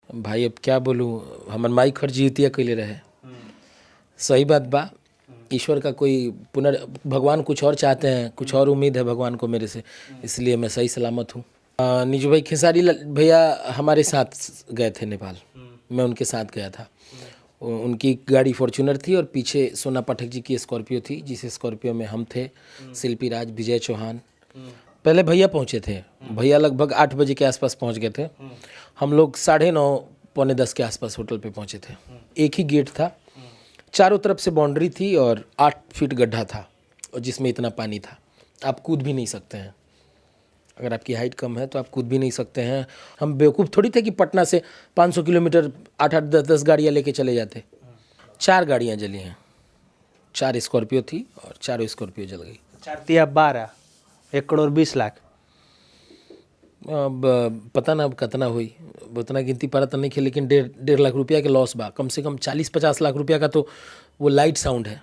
भाई अब क्या बोलूँ, हमर माई खर्च जीतिया कैले रहे। सही बात बा, ईश्वर का कोई भगवान कुछ और चाहते हैं, कुछ और उम्मीद है भगवान को मेरे से, इसलिए मैं सही सलामत हूँ। नीजू भाई खेसारी भैया हमारे साथ गए थे नेपाल, मैं उनके साथ गया था। उनकी गाड़ी फॉर्च्यूनर थी और पीछे सोना पाठक जी की स्कॉर्पियो थी, जिस स्कॉर्पियो में हम थे, शिल्पी राज, विजय चौहान। पहले भैया पहुंचे थे, भैया लगभग 8 बजे के आसपास पहुंच गए थे। हम लोग 9:30 पौने 10 के आसपास होटल पे पहुंचे थे। एक ही गेट था, चारों तरफ से बाउंड्री थी और 8 फीट गड्ढा था, और जिसमें इतना पानी था आप कूद भी नहीं सकते हैं। अगर आपकी हाइट कम है तो आप कूद भी नहीं सकते हैं। हम बेवकूफ़ थोड़ी थे कि पटना से 500 किलोमीटर 8-8 10-10 गाड़ियाँ लेके चले जाते। 4 गाड़ियाँ जली हैं, 4 स्कॉर्पियो थी और 4 स्कॉर्पियो जल गई। 4×12 1,20,00,000। अब पता ना अब कितना हुई, उतना गिनती पारा तो नहीं खे, लेकिन 1.5 लाख रुपया के लॉस बा। कम से कम 40-50 लाख रुपया का तो वो लाइट साउंड है।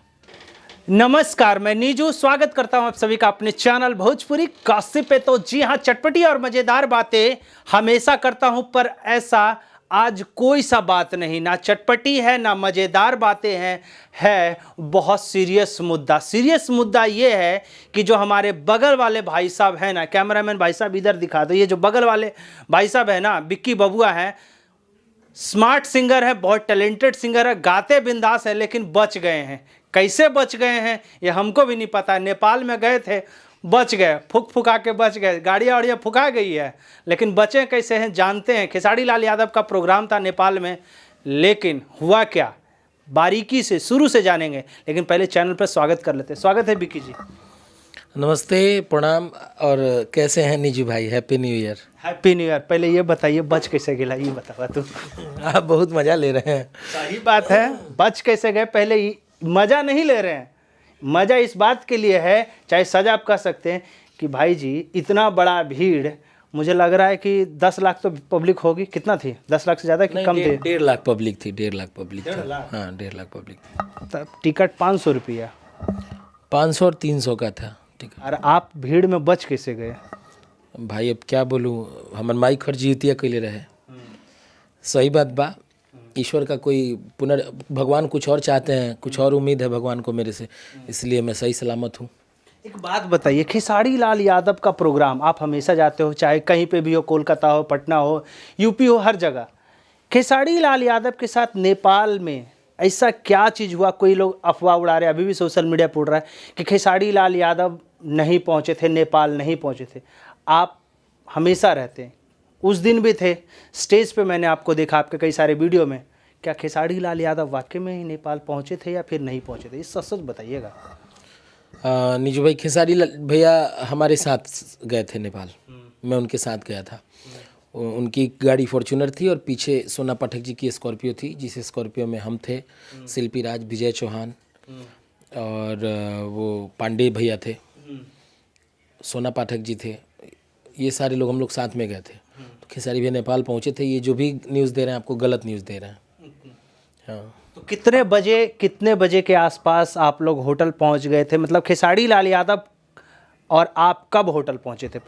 नमस्कार, मैं नीजू स्वागत करता हूं आप सभी का अपने चैनल भोजपुरी गॉसिप पे। तो जी हां, चटपटी और मजेदार बातें हमेशा करता हूं, पर ऐसा आज कोई सा बात नहीं, ना चटपटी है ना मजेदार बातें हैं, है बहुत सीरियस मुद्दा। सीरियस मुद्दा ये है कि जो हमारे बगल वाले भाई साहब हैं ना, कैमरामैन भाई साहब इधर दिखा दो, ये जो बगल वाले भाई साहब हैं ना, बिक्की बबुआ हैं, स्मार्ट सिंगर है, बहुत टैलेंटेड सिंगर है, गाते बिंदास है, लेकिन बच गए हैं। कैसे बच गए हैं ये हमको भी नहीं पता। नेपाल में गए थे, बच गए, फुक फुका के बच गए, गाड़ियाँ वाड़ियाँ फुका गई है, लेकिन बचे कैसे हैं जानते हैं। खेसारी लाल यादव का प्रोग्राम था नेपाल में, लेकिन हुआ क्या बारीकी से शुरू से जानेंगे, लेकिन पहले चैनल पर स्वागत कर लेते हैं। स्वागत है बिक्की जी। नमस्ते, प्रणाम। और कैसे हैं नीजू भाई? Happy new year. Happy new year. पहले ये बताइए बच कैसे गिला, ये बतावा तू। आप बहुत मज़ा ले रहे हैं। सही बात है, बच कैसे गए पहले ही। मज़ा नहीं ले रहे हैं, मज़ा इस बात के लिए है, चाहे सजा आप कह सकते हैं कि भाई जी इतना बड़ा भीड़, मुझे लग रहा है कि 10 लाख तो पब्लिक होगी। कितना थी? 10 लाख से ज़्यादा कि कम थे? 1.5 लाख पब्लिक थी। 1.5 लाख पब्लिक थी। हाँ, 1.5 लाख पब्लिक थी। तब टिकट 500 रुपया, 500 और 300 का था टिकट। और आप भीड़ में बच कैसे गए? भाई अब क्या बोलूँ, हमर माई खर्च जीतिया कैले रहे। सही बात बा, ईश्वर का कोई भगवान कुछ और चाहते हैं, कुछ और उम्मीद है भगवान को मेरे से, इसलिए मैं सही सलामत हूँ। एक बात बताइए, खेसारी लाल यादव का प्रोग्राम आप हमेशा जाते हो, चाहे कहीं पे भी हो, कोलकाता हो, पटना हो, यूपी हो, हर जगह। खेसारी लाल यादव के साथ नेपाल में ऐसा क्या चीज़ हुआ? कोई लोग अफवाह उड़ा रहे हैं, अभी भी सोशल मीडिया पर उड़ रहा है कि खेसारी लाल यादव नहीं पहुँचे थे, नेपाल नहीं पहुँचे थे। आप हमेशा रहते हैं, उस दिन भी थे स्टेज पे, मैंने आपको देखा आपके कई सारे वीडियो में। क्या खेसारी लाल यादव वाकई में ही नेपाल पहुंचे थे या फिर नहीं पहुंचे थे? इस सच सच बताइएगा। नीजू भाई खेसारी भैया हमारे साथ गए थे नेपाल, मैं उनके साथ गया था। उनकी गाड़ी फॉर्च्यूनर थी और पीछे सोना पाठक जी की स्कॉर्पियो थी, जिस स्कॉर्पियो में हम थे, शिल्पी राज, विजय चौहान और वो पांडे भैया थे, सोना पाठक जी थे। ये सारे लोग हम लोग साथ में गए थे। तो खेसारी भैया नेपाल पहुंचे थे। ये जो भी न्यूज़ दे रहे हैं आपको गलत न्यूज़ दे रहे हैं। हाँ। तो कितने बजे के आसपास आप लोग होटल पहुंच गए थे? मतलब खेसारी लाल यादव और आप कब होटल पहुंचे थे?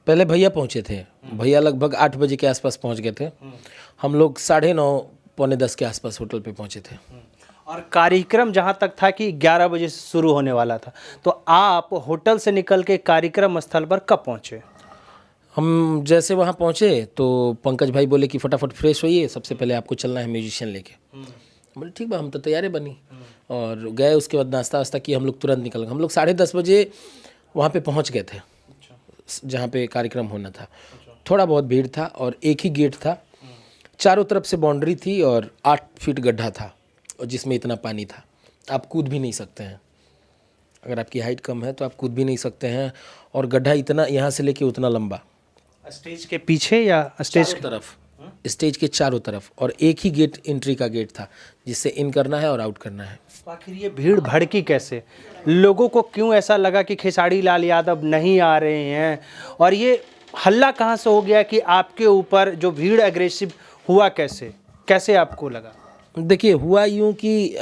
पहले भैया पहुंचे थे, भैया लगभग 8 बजे के आसपास पहुंच गए थे। हम लोग 9:30 पौने 10 के आसपास होटल पे पहुंचे थे। और कार्यक्रम जहाँ तक था कि 11 बजे से शुरू होने वाला था, तो आप होटल से निकल के कार्यक्रम स्थल पर कब पहुँचे? हम जैसे वहाँ पहुँचे तो पंकज भाई बोले कि फटाफट फ्रेश होइए, सबसे पहले आपको चलना है म्यूजिशियन लेके। बोले ठीक बा, हम तो तैयारी बनी और गए। उसके बाद नाश्ता वास्ता किया, हम लोग तुरंत निकल गए। हम लोग 10:30 बजे वहाँ पे पहुँच गए थे जहाँ पे कार्यक्रम होना था। थोड़ा बहुत भीड़ था और एक ही गेट था, चारों तरफ से बाउंड्री थी और 8 फीट गड्ढा था, और जिसमें इतना पानी था आप कूद भी नहीं सकते हैं। अगर आपकी हाइट कम है तो आप कूद भी नहीं सकते हैं, और गड्ढा इतना यहाँ से लेके उतना लंबा। स्टेज के पीछे या स्टेज की तरफ? स्टेज के चारों तरफ, और एक ही गेट, एंट्री का गेट था, जिससे इन करना है और आउट करना है। आखिर ये भीड़ भड़की कैसे? लोगों को क्यों ऐसा लगा कि खेसारी लाल यादव नहीं आ रहे हैं? और ये हल्ला कहाँ से हो गया कि आपके ऊपर जो भीड़ एग्रेसिव हुआ? कैसे आपको लगा? देखिए, हुआ यूँ कि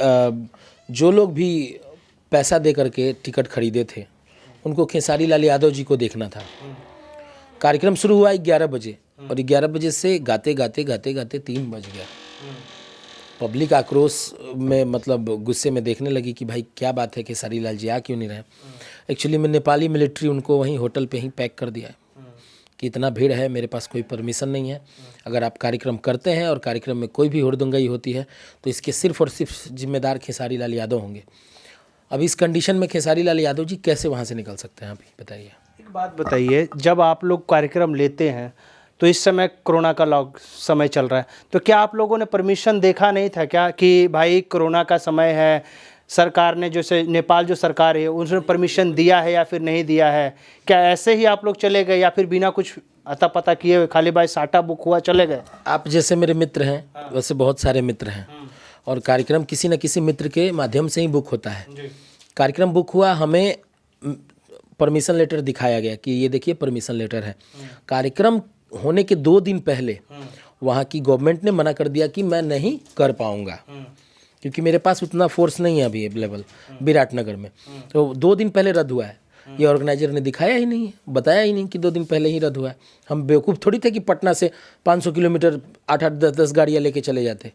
जो लोग भी पैसा दे करके टिकट खरीदे थे, उनको खेसारी लाल यादव जी को देखना था। कार्यक्रम शुरू हुआ 11 बजे, और 11 बजे से गाते गाते गाते गाते 3 बज गया। पब्लिक आक्रोश में मतलब गुस्से में देखने लगी कि भाई क्या बात है खेसारी लाल जी आ क्यों नहीं रहे। एक्चुअली में नेपाली मिलिट्री उनको वहीं होटल पे ही पैक कर दिया है कि इतना भीड़ है, मेरे पास कोई परमिशन नहीं है, अगर आप कार्यक्रम करते हैं और कार्यक्रम में कोई भी हुड़दंगई होती है तो इसके सिर्फ और सिर्फ जिम्मेदार खेसारी लाल यादव होंगे। अब इस कंडीशन में खेसारी लाल यादव जी कैसे वहाँ से निकल सकते हैं, आप ही बताइए। एक बात बताइए, जब आप लोग कार्यक्रम लेते हैं तो इस समय कोरोना का लॉक समय चल रहा है, तो क्या आप लोगों ने परमिशन देखा नहीं था क्या कि भाई कोरोना का समय है, सरकार ने जैसे नेपाल जो सरकार है उसने परमिशन दिया है या फिर नहीं दिया है? क्या ऐसे ही आप लोग चले गए या फिर बिना कुछ अता पता किए हुए खाली भाई साटा बुक हुआ चले गए? आप जैसे मेरे मित्र हैं वैसे बहुत सारे मित्र हैं और कार्यक्रम किसी न किसी मित्र के माध्यम से ही बुक होता है। कार्यक्रम बुक हुआ, हमें परमिशन लेटर दिखाया गया कि ये देखिए परमिशन लेटर है। कार्यक्रम होने के 2 दिन पहले वहाँ की गवर्नमेंट ने मना कर दिया कि मैं नहीं कर पाऊँगा क्योंकि मेरे पास उतना फोर्स नहीं है अभी अवेलेबल विराटनगर में। तो 2 दिन पहले रद्द हुआ है। ये ऑर्गेनाइजर ने दिखाया ही नहीं है, बताया ही नहीं कि 2 दिन पहले ही रद्द हुआ है। हम बेवकूफ़ थोड़ी थे कि पटना से 500 किलोमीटर 8-8 10-10 गाड़ियाँ लेके चले जाते।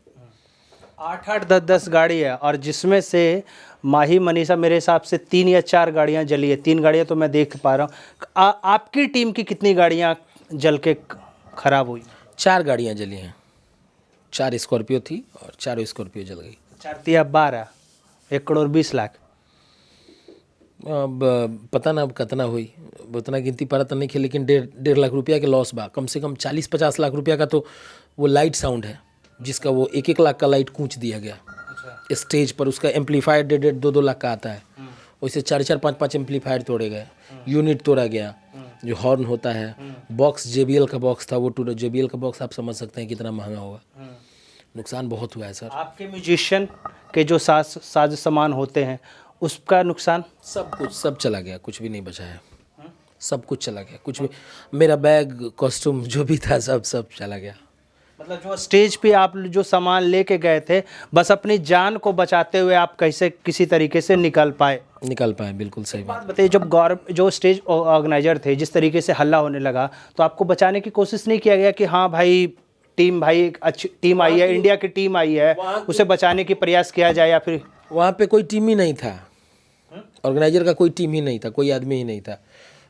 8-8 10-10 गाड़ी है और जिसमें से माही मनीषा मेरे हिसाब से 3 या 4 गाड़ियां जली है। 3 गाड़ियां तो मैं देख पा रहा हूँ। आपकी टीम की कितनी गाड़ियां जल के खराब हुई? 4 गाड़ियाँ जली हैं। 4 स्कॉर्पियो थी और 4 स्कॉर्पियो जल गई। 4 × 12 1 करोड़ 20 लाख। अब पता ना अब कितना हुई, उतना गिनती पारा तो नहीं खे, लेकिन 1.5 लाख रुपया के लॉस बा। कम से कम 40-50 लाख रुपया का तो वो लाइट साउंड है जिसका वो 1-1 लाख का लाइट कूच दिया गया स्टेज पर। उसका एम्पलीफायर 1.5-2 लाख का आता है, वैसे 4-4 5-5 एम्पलीफायर तोड़े गए, यूनिट तोड़ा गया, जो हॉर्न होता है, बॉक्स JBL का बॉक्स था वो टूटा। JBL का बॉक्स आप समझ सकते हैं कितना महंगा होगा। नुकसान बहुत हुआ है सर। आपके म्यूजिशियन के जो साज सामान होते हैं उसका नुकसान? सब कुछ सब चला गया, कुछ भी नहीं बचा है, सब कुछ चला गया। कुछ भी, मेरा बैग कॉस्ट्यूम जो भी था सब चला गया। मतलब जो स्टेज पे आप जो सामान लेके गए थे बस अपनी जान को बचाते हुए आप कैसे किसी तरीके से निकल पाए? बिल्कुल सही बात। बताइए, जब जो स्टेज ऑर्गेनाइजर थे जिस तरीके से हल्ला होने लगा तो आपको बचाने की कोशिश नहीं किया गया कि हाँ भाई टीम, भाई एक अच्छी टीम आई है, इंडिया की टीम आई है, उसे बचाने की प्रयास किया जाए? या फिर वहाँ पे कोई टीम ही नहीं था, ऑर्गेनाइजर का कोई टीम ही नहीं था, कोई आदमी ही नहीं था।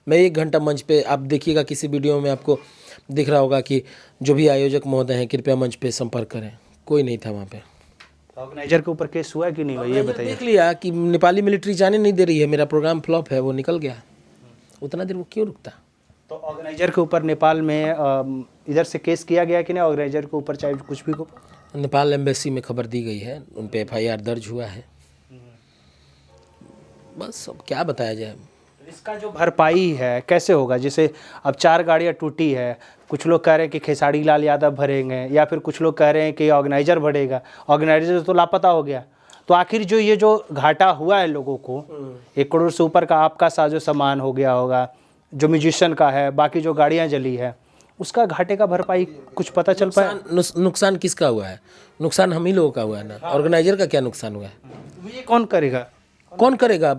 मैं 1 घंटा मंच पे, आप देखिएगा किसी वीडियो में आपको दिख रहा होगा कि जो भी आयोजक महोदय हैं कृपया मंच पे संपर्क करें, कोई नहीं था वहाँ पे। ऑर्गेनाइजर के ऊपर केस हुआ कि नहीं हुआ ये बताइए। देख लिया कि नेपाली मिलिट्री जाने नहीं दे रही है, मेरा प्रोग्राम फ्लॉप है, वो निकल गया। उतना देर वो क्यों रुकता? तो ऑर्गेनाइजर के ऊपर नेपाल में इधर से केस किया गया कि नहीं ऑर्गेनाइजर के ऊपर, चाहे कुछ भी को? नेपाल एम्बेसी में खबर दी गई है, उन पे FIR दर्ज हुआ है। बस अब क्या बताया जाए। इसका जो भरपाई है कैसे होगा? जैसे अब 4 गाड़ियाँ टूटी है, कुछ लोग कह रहे हैं कि खेसारी लाल यादव भरेंगे या फिर कुछ लोग कह रहे हैं कि ऑर्गेनाइजर भरेगा। ऑर्गेनाइजर तो लापता हो गया, तो आखिर जो ये जो घाटा हुआ है लोगों को, 1 करोड़ से ऊपर का आपका साजो सामान हो गया होगा, जो म्यूजिशियन का है, बाकी जो गाड़ियाँ जली है, उसका घाटे का भरपाई कुछ पता चल पाया? नुकसान किसका हुआ है? नुकसान हम ही लोगों का हुआ है ना। ऑर्गेनाइजर का क्या नुकसान हुआ है? ये कौन करेगा? कौन करेगा?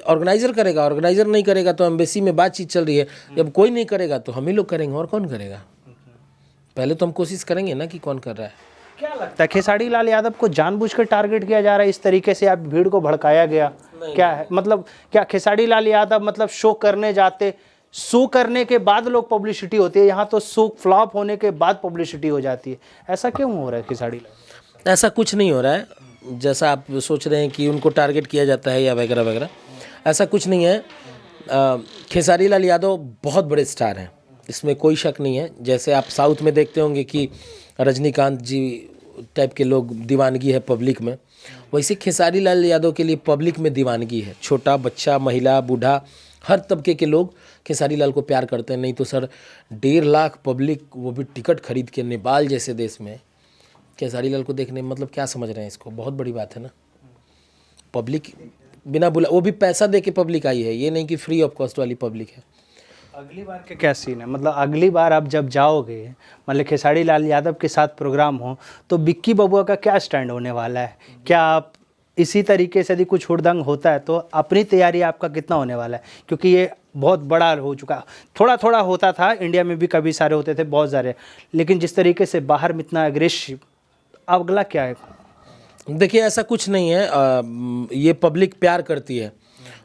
ऑर्गेनाइजर करेगा। ऑर्गेनाइजर नहीं करेगा तो एम्बेसी में बातचीत चल रही है, जब कोई नहीं करेगा तो हम ही लोग करेंगे, और कौन करेगा? पहले तो हम कोशिश करेंगे ना कि कौन कर रहा है। क्या लगता है खेसारी लाल यादव को जानबूझकर टारगेट किया जा रहा है? इस तरीके से आप भीड़ को भड़काया गया, क्या है मतलब? क्या खेसारी लाल यादव मतलब शो करने जाते, शो करने के बाद लोग पब्लिसिटी होती है, यहाँ तो शो फ्लॉप होने के बाद पब्लिसिटी हो जाती है, ऐसा क्यों हो रहा है खेसारी लाल? ऐसा कुछ नहीं हो रहा है जैसा आप सोच रहे हैं कि उनको टारगेट किया जाता है या वगैरह वगैरह, ऐसा कुछ नहीं है। खेसारी लाल यादव बहुत बड़े स्टार हैं, इसमें कोई शक नहीं है। जैसे आप साउथ में देखते होंगे कि रजनीकांत जी टाइप के लोग दीवानगी है पब्लिक में, वैसे खेसारी लाल यादव के लिए पब्लिक में दीवानगी है। छोटा बच्चा, महिला, बूढ़ा, हर तबके के लोग खेसारी लाल को प्यार करते हैं। नहीं तो सर 1.5 लाख पब्लिक, वो भी टिकट खरीद के नेपाल जैसे देश में खेसारी लाल को देखने, मतलब क्या समझ रहे हैं इसको? बहुत बड़ी बात है ना। पब्लिक बिना बुला, वो भी पैसा दे के पब्लिक आई है, ये नहीं कि फ्री ऑफ कॉस्ट वाली पब्लिक है। अगली बार के क्या सीन है? मतलब अगली बार आप जब जाओगे, मतलब खेसारी लाल यादव के साथ प्रोग्राम हो, तो बिक्की बबुआ का क्या स्टैंड होने वाला है? क्या आप इसी तरीके से यदि कुछ हुड़दंग होता है तो अपनी तैयारी आपका कितना होने वाला है? क्योंकि ये बहुत बड़ा हो चुका। थोड़ा थोड़ा होता था, इंडिया में भी कभी सारे होते थे, बहुत सारे, लेकिन जिस तरीके से बाहर में इतना एग्रेसिव, अगला क्या है? देखिए ऐसा कुछ नहीं है, ये पब्लिक प्यार करती है।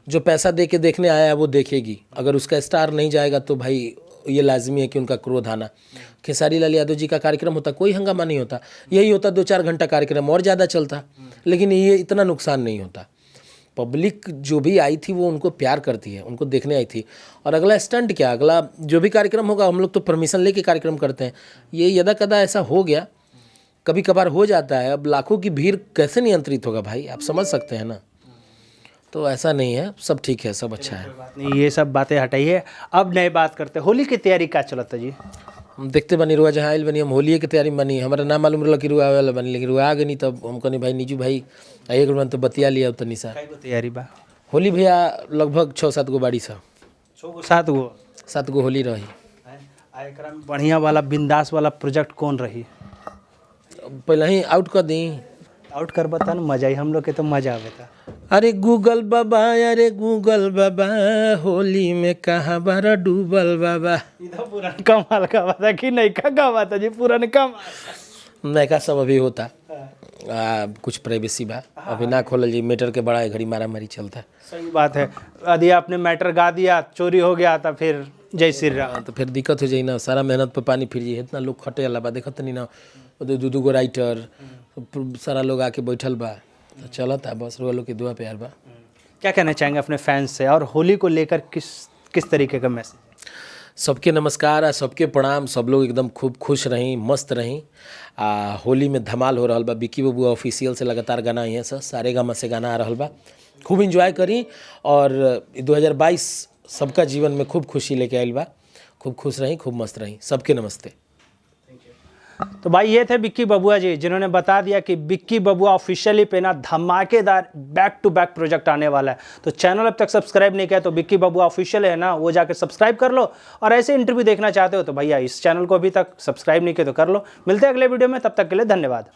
जो पैसा दे के देखने आया है वो देखेगी, अगर उसका स्टार नहीं जाएगा तो भाई ये लाजमी है कि उनका क्रोध आना। खेसारी लाल यादव जी का कार्यक्रम होता, कोई हंगामा नहीं होता, यही होता 2-4 घंटा कार्यक्रम और ज़्यादा चलता, लेकिन ये इतना नुकसान नहीं होता। पब्लिक जो भी आई थी वो उनको प्यार करती है, उनको देखने आई थी। और अगला स्टंट क्या, अगला जो भी कार्यक्रम होगा, हम लोग तो परमिशन लेके कार्यक्रम करते हैं। ये यदा कदा ऐसा हो गया, कभी कभार हो जाता है। अब लाखों की भीड़ कैसे नियंत्रित होगा भाई, आप समझ सकते हैं ना। तो ऐसा नहीं है, सब ठीक है, सब अच्छा है। बात नहीं, ये सब बातें हटाइए, अब नए बात करते हैं। होली की तैयारी क्या चलता जी? हम देखते बनी रुआ जहाँ आयल बनी, हम होली की तैयारी में बनी, हमारा नाम मालूम रहा कि रुआ वाला बनी, लेकिन रुआ आ गई नहीं। तब हम कहनी भाई नीजू भाई आइए मन तो बतिया लिया तनी सा। तैयारी बा होली भैया लगभग 6-7 गो बाड़ी सा, 7 गो होली रही। एकरा में बढ़िया वाला बिंदास वाला प्रोजेक्ट कौन रही? पहले ही आउट कर दी, आउट कर बता ना, मजा ही, हम लोग के तो मजा आवे था। अरे गूगल बाबा, अरे गूगल बाबा, होली में कहाँ बारा डूबल बाबा। इधर पुरान कमाल का बात है कि नहीं का बात है जी? पुरान कमाल नयका सब अभी होता, कुछ प्राइवेसी बा, अभी ना खोलल जी, मीटर के बड़ा घड़ी मारा मारी चलता है। सही बात है, यदि आपने मैटर गा दिया, चोरी हो गया था, फिर जय श्री राम। तो फिर दिक्कत हो जाई ना, सारा मेहनत पे पानी फिर जाई। इतना लोग खटे अला बा, देखत नहीं ना, 2 गो राइटर, सारा लोग आके बैठल बा, तो चलता बस, रोआ लोग की दुआ प्यार बा। क्या कहना चाहेंगे अपने फैंस से, और होली को लेकर किस तरीके का मैसेज? सबके नमस्कार, सबके प्रणाम, सब लोग एकदम खूब खुश रहीं, मस्त रहीं। होली में धमाल हो रहा बा, बिक्की बबुआ ऑफिशियल से लगातार गाना आई है, सर सारे गामा से गाना आ रहा बा, खूब इंजॉय करी। और 2022 सबका जीवन में खूब खुशी लेके आयल बा, खूब खुश रहीं, खूब मस्त रहीं। सबके नमस्ते। तो भाई ये थे बिक्की बबुआ जी, जिन्होंने बता दिया कि बिक्की बबुआ ऑफिशियली पे ना धमाकेदार बैक टू बैक प्रोजेक्ट आने वाला है। तो चैनल अब तक सब्सक्राइब नहीं किया तो बिक्की बबुआ ऑफिशियल है ना, वो जाकर सब्सक्राइब कर लो। और ऐसे इंटरव्यू देखना चाहते हो तो भैया इस चैनल को अभी तक सब्सक्राइब नहीं किया तो कर लो। मिलते हैं अगले वीडियो में, तब तक के लिए धन्यवाद।